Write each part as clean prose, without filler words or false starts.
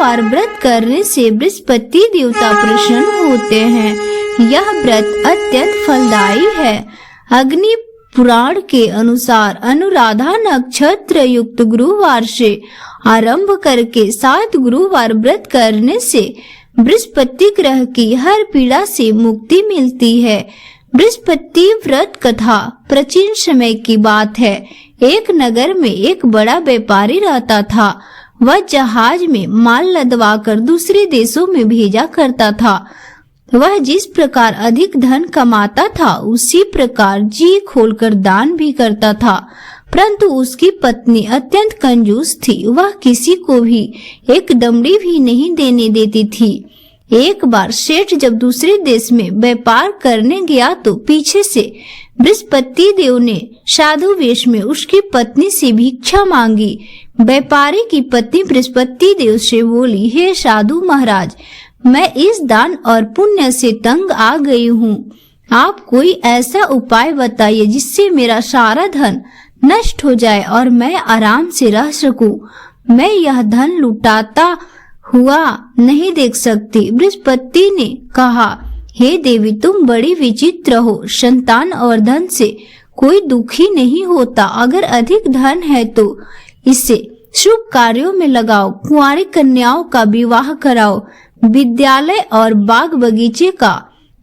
गुरुवार व्रत करने से बृहस्पति देवता प्रसन्न होते हैं। यह व्रत अत्यंत फलदायी है। अग्नि पुराण के अनुसार अनुराधा नक्षत्र युक्त गुरुवार से आरंभ करके 7 गुरुवार व्रत करने से बृहस्पति ग्रह की हर पीड़ा से मुक्ति मिलती है। बृहस्पति व्रत कथा प्राचीन समय की बात है। एक नगर में एक बड़ा व्यापारी रहता था। वह जहाज में माल लदवाकर दूसरे देशों में भेजा करता था। वह जिस प्रकार अधिक धन कमाता था उसी प्रकार जी खोलकर दान भी करता था, परंतु उसकी पत्नी अत्यंत कंजूस थी। वह किसी को भी एक दमड़ी भी नहीं देने देती थी। एक बार सेठ जब दूसरे देश में व्यापार करने गया तो पीछे से बृहस्पति देव ने साधु वेश में उसकी पत्नी से भिक्षा मांगी। व्यापारी की पत्नी बृहस्पति देव से बोली, हे साधु महाराज, मैं इस दान और पुण्य से तंग आ गई हूँ। आप कोई ऐसा उपाय बताइए जिससे मेरा सारा धन नष्ट हो जाए और मैं आराम से रह सकूं। मैं यह धन लुटाता हुआ नहीं देख सकती। बृहस्पति ने कहा, हे देवी, तुम बड़ी विचित्र हो। संतान और धन से कोई दुखी नहीं होता। अगर अधिक धन है तो इसे शुभ कार्यों में लगाओ, कुंवारी कन्याओं का विवाह कराओ, विद्यालय और बाग बगीचे का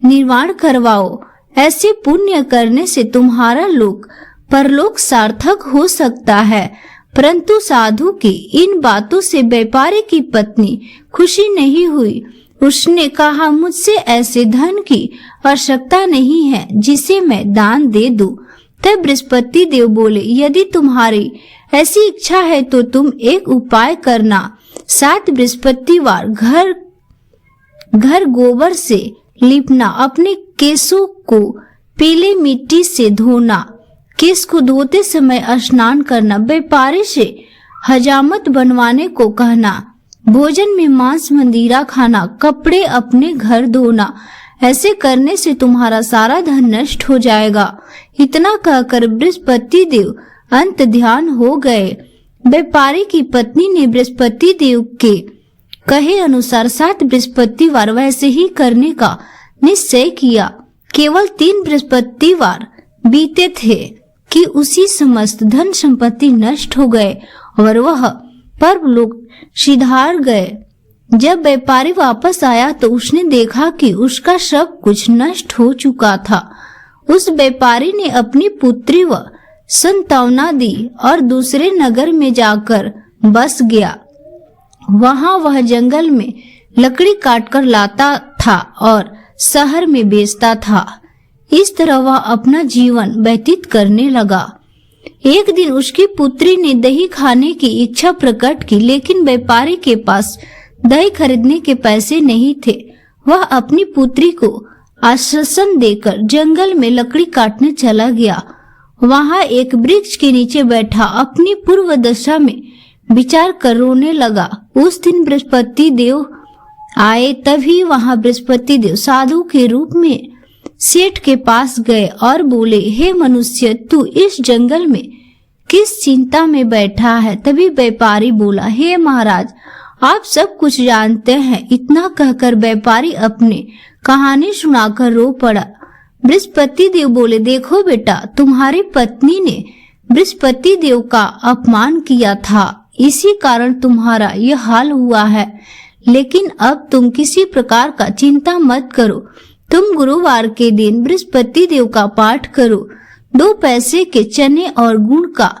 निर्माण करवाओ। ऐसे पुण्य करने से तुम्हारा लोक परलोक सार्थक हो सकता है। परंतु साधु की इन बातों से व्यापारी की पत्नी खुशी नहीं हुई। उसने कहा, मुझसे ऐसे धन की आवश्यकता नहीं है जिसे मैं दान दे दूं। तब बृहस्पति देव बोले, यदि तुम्हारी ऐसी इच्छा है तो तुम एक उपाय करना। 7 बृहस्पतिवार घर गोबर से लीपना, अपने केशों को पीले मिट्टी से धोना, केश को धोते समय स्नान करना, व्यापारी से हजामत बनवाने को कहना, भोजन में मांस मंदिरा खाना, कपड़े अपने घर धोना। ऐसे करने से तुम्हारा सारा धन नष्ट हो जाएगा। इतना कहकर बृहस्पति देव अंत ध्यान हो गए। व्यापारी की पत्नी ने बृहस्पति देव के कहे अनुसार 7 बृहस्पतिवार वैसे ही करने का निश्चय किया। केवल 3 बृहस्पतिवार बीते थे कि उसी समस्त धन संपत्ति नष्ट हो गए और वह परलोक सिधार गए। जब व्यापारी वापस आया तो उसने देखा कि उसका सब कुछ नष्ट हो चुका था। उस व्यापारी ने अपनी पुत्री व संतावना दी और दूसरे नगर में जाकर बस गया। वहां वह जंगल में लकड़ी काटकर लाता था और शहर में बेचता था। इस तरह वह अपना जीवन व्यतीत करने लगा। एक दिन उसकी पुत्री ने दही खाने की इच्छा प्रकट की, लेकिन व्यापारी के पास दही खरीदने के पैसे नहीं थे। वह अपनी पुत्री को आश्वासन देकर जंगल में लकड़ी काटने चला गया। वहां एक वृक्ष के नीचे बैठा अपनी पूर्व दशा में विचार कर रोने लगा। उस दिन बृहस्पति देव आए। तभी वहां बृहस्पति देव साधु के रूप में सेठ के पास गए और बोले, हे मनुष्य, तू इस जंगल में किस चिंता में बैठा है? तभी व्यापारी बोला, हे महाराज, आप सब कुछ जानते हैं। इतना कहकर व्यापारी अपने कहानी सुनाकर रो पड़ा। बृहस्पति देव बोले, देखो बेटा, तुम्हारी पत्नी ने बृहस्पति देव का अपमान किया था, इसी कारण तुम्हारा यह हाल हुआ है। लेकिन अब तुम किसी प्रकार का चिंता मत करो। तुम गुरुवार के दिन बृहस्पति देव का पाठ करो। 2 पैसे के चने और गुड़ का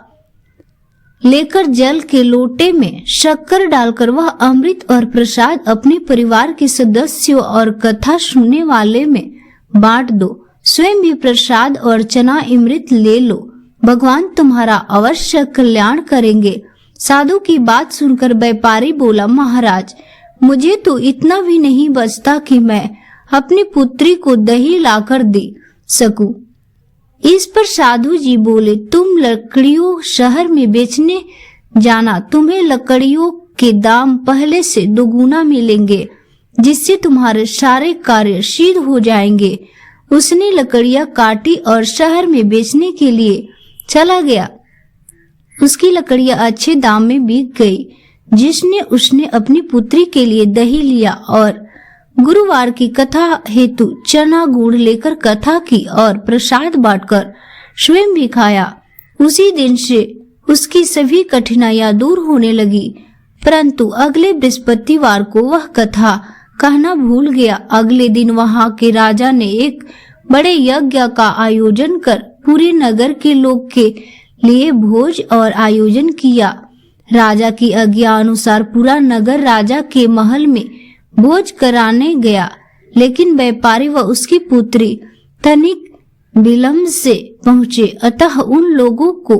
लेकर जल के लोटे में शक्कर डालकर वह अमृत और प्रसाद अपने परिवार के सदस्यों और कथा सुनने वाले में बांट दो। स्वयं भी प्रसाद और चना अमृत ले लो। भगवान तुम्हारा अवश्य कल्याण करेंगे। साधु की बात सुनकर व्यापारी बोला, महाराज, मुझे तो इतना भी नहीं बचता कि मैं अपनी पुत्री को दही लाकर दे सकूं। इस पर साधु जी बोले, तुम लकड़ियों शहर में बेचने जाना, तुम्हें लकड़ियों के दाम पहले से दोगुना मिलेंगे, जिससे तुम्हारे सारे कार्य सिद्ध हो जाएंगे। उसने लकड़ियां काटी और शहर में बेचने के लिए चला गया। उसकी लकड़ियां अच्छे दाम में बिक गई। जिसने उसने अपनी पुत्री के लिए दही लिया और गुरुवार की कथा हेतु चना गुड़ लेकर कथा की और प्रसाद बांटकर स्वयं भी खाया। उसी दिन से उसकी सभी कठिनाइयां दूर होने लगी। परंतु अगले बृहस्पतिवार को वह कथा कहना भूल गया। अगले दिन वहां के राजा ने एक बड़े यज्ञ का आयोजन कर पूरे नगर के लोग के लिए भोज और आयोजन किया। राजा की आज्ञा अनुसार पूरा नगर राजा के महल में भोज कराने गया, लेकिन व्यापारी व उसकी पुत्री तनिक विलंब से पहुंचे। अतः उन लोगों को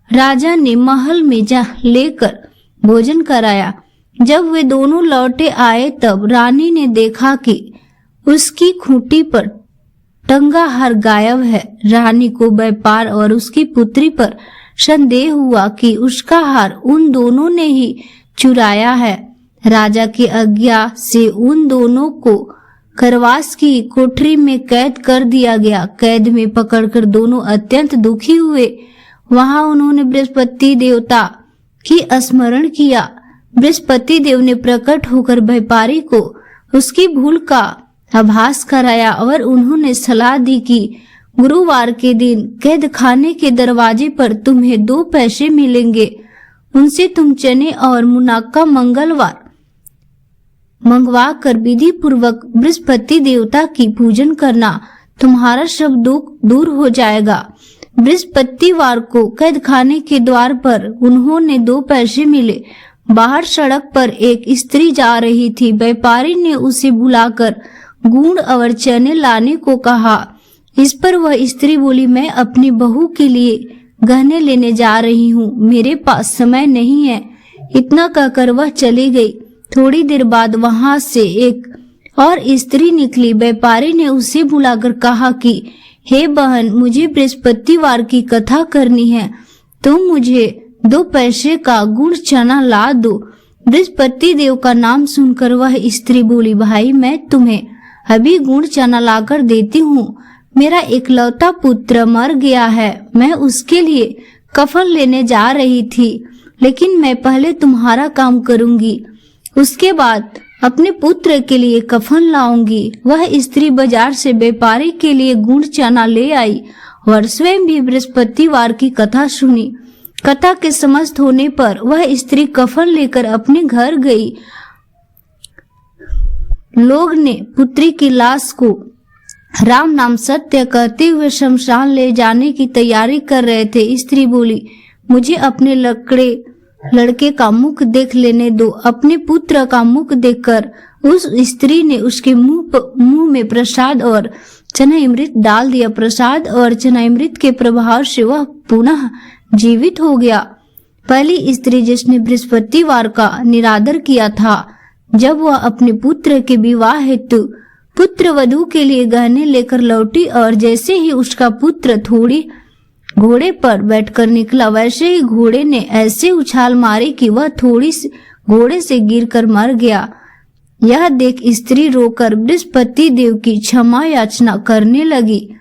राजा ने महल में जा लेकर भोजन कराया। जब वे दोनों लौटे आए तब रानी ने देखा कि उसकी खूंटी पर टंगा हार गायब है। रानी को व्यापार और उसकी पुत्री पर संदेह हुआ कि उसका हार उन दोनों ने ही चुराया है। राजा की आज्ञा से उन दोनों को करवास की कोठरी में कैद कर दिया गया। कैद में पकड़कर दोनों अत्यंत दुखी हुए। वहां उन्होंने बृहस्पति देवता की स्मरण किया। बृहस्पति देव ने प्रकट होकर व्यापारी को उसकी भूल का आभास कराया और उन्होंने सलाह दी कि गुरुवार के दिन कैद खाने के दरवाजे पर तुम्हें 2 पैसे मिलेंगे, उनसे तुम चने और मुनाक्का मंगलवार मंगवा कर विधि पूर्वक बृहस्पति देवता की पूजन करना, तुम्हारा सब दुख दूर हो जाएगा। बृहस्पतिवार को कैद खाने के द्वार पर उन्होंने 2 पैसे मिले। बाहर सड़क पर एक स्त्री जा रही थी। व्यापारी ने उसे बुलाकर गुड़ और चने लाने को कहा। इस पर वह स्त्री बोली, मैं अपनी बहू के लिए गहने लेने जा रही हूँ, मेरे पास समय नहीं है। इतना कहकर वह चली गई। थोड़ी देर बाद वहां से एक और स्त्री निकली। व्यापारी ने उसे बुलाकर कहा कि हे बहन, मुझे बृहस्पतिवार की कथा करनी है, तुम मुझे 2 पैसे का गुड़ चना ला दो। बृहस्पति देव का नाम सुनकर वह स्त्री बोली, भाई मैं तुम्हें अभी गुड़ चना लाकर देती हूँ। मेरा इकलौता पुत्र मर गया है, मैं उसके लिए कफन लेने जा रही थी, लेकिन मैं पहले तुम्हारा काम करूंगी, उसके बाद अपने पुत्र के लिए कफन लाऊंगी। वह स्त्री बाजार से व्यापारी के लिए गुड़ चना ले आई और स्वयं भी बृहस्पतिवार की कथा सुनी। कथा के समाप्त होने पर वह स्त्री कफन लेकर अपने घर गई। लोग ने पुत्री की लाश को राम नाम सत्य कहते हुए शमशान ले जाने की तैयारी कर रहे थे। स्त्री बोली, मुझे अपने लड़के का मुख देख लेने दो। अपने पुत्र का मुख देखकर उस स्त्री ने उसके मुंह में प्रसाद और चनामृत डाल दिया। प्रसाद और चनामृत के प्रभाव से वह पुनः जीवित हो गया। पहली स्त्री जिसने बृहस्पतिवार का निरादर किया था, जब वह अपने पुत्र के विवाह हेतु पुत्र वधू के लिए गहने लेकर लौटी और जैसे ही उसका पुत्र थोड़ी घोड़े पर बैठकर निकला, वैसे ही घोड़े ने ऐसे उछाल मारी कि वह थोड़ी घोड़े से गिरकर मर गया। यह देख स्त्री रोकर बृहस्पति देव की क्षमा याचना करने लगी।